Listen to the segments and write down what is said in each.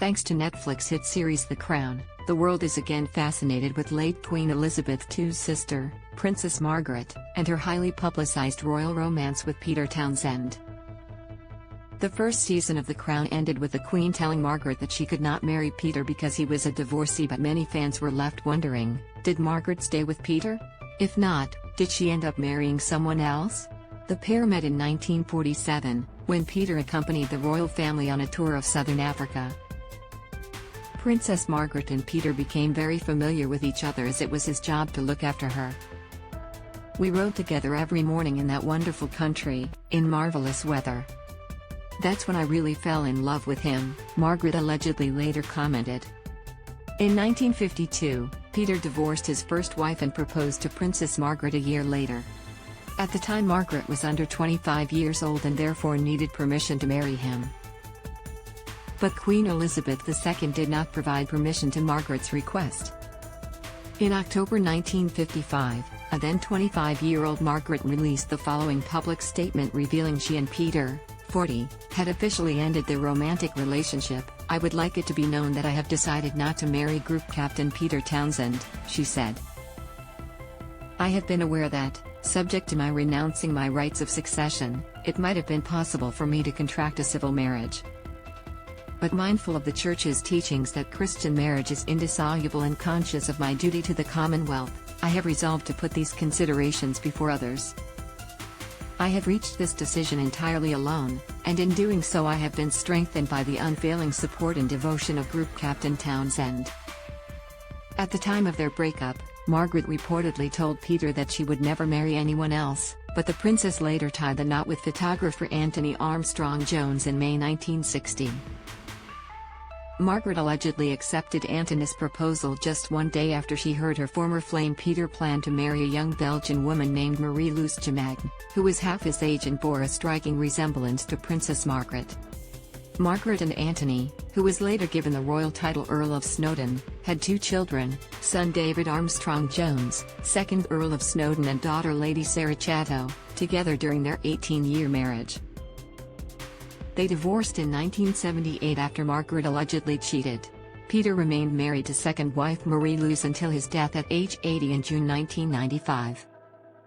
Thanks to Netflix hit series The Crown, the world is again fascinated with late Queen Elizabeth II's sister, Princess Margaret, and her highly publicized royal romance with Peter Townsend. The first season of The Crown ended with the Queen telling Margaret that she could not marry Peter because he was a divorcee, but many fans were left wondering, did Margaret stay with Peter? If not, did she end up marrying someone else? The pair met in 1947, when Peter accompanied the royal family on a tour of southern Africa. Princess Margaret and Peter became very familiar with each other as it was his job to look after her. "We rode together every morning in that wonderful country, in marvelous weather. That's when I really fell in love with him," Margaret allegedly later commented. In 1952, Peter divorced his first wife and proposed to Princess Margaret a year later. At the time, Margaret was under 25 years old and therefore needed permission to marry him. But Queen Elizabeth II did not provide permission to Margaret's request. In October 1955, a then 25-year-old Margaret released the following public statement revealing she and Peter, 40, had officially ended their romantic relationship. "I would like it to be known that I have decided not to marry Group Captain Peter Townsend," she said. "I have been aware that, subject to my renouncing my rights of succession, it might have been possible for me to contract a civil marriage. But mindful of the Church's teachings that Christian marriage is indissoluble and conscious of my duty to the Commonwealth, I have resolved to put these considerations before others. I have reached this decision entirely alone, and in doing so I have been strengthened by the unfailing support and devotion of Group Captain Townsend." At the time of their breakup, Margaret reportedly told Peter that she would never marry anyone else, but the princess later tied the knot with photographer Antony Armstrong-Jones in May 1960. Margaret allegedly accepted Antony's proposal just one day after she heard her former flame Peter planned to marry a young Belgian woman named Marie-Louise Jamagne, who was half his age and bore a striking resemblance to Princess Margaret. Margaret and Antony, who was later given the royal title Earl of Snowdon, had two children, son David Armstrong-Jones, 2nd Earl of Snowdon, and daughter Lady Sarah Chatto, together during their 18-year marriage. They divorced in 1978 after Margaret allegedly cheated. Peter remained married to second wife Marie-Louise until his death at age 80 in June 1995.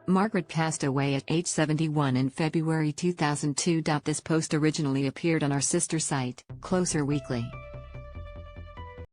Margaret passed away at age 71 in February 2002. This post originally appeared on our sister site, Closer Weekly.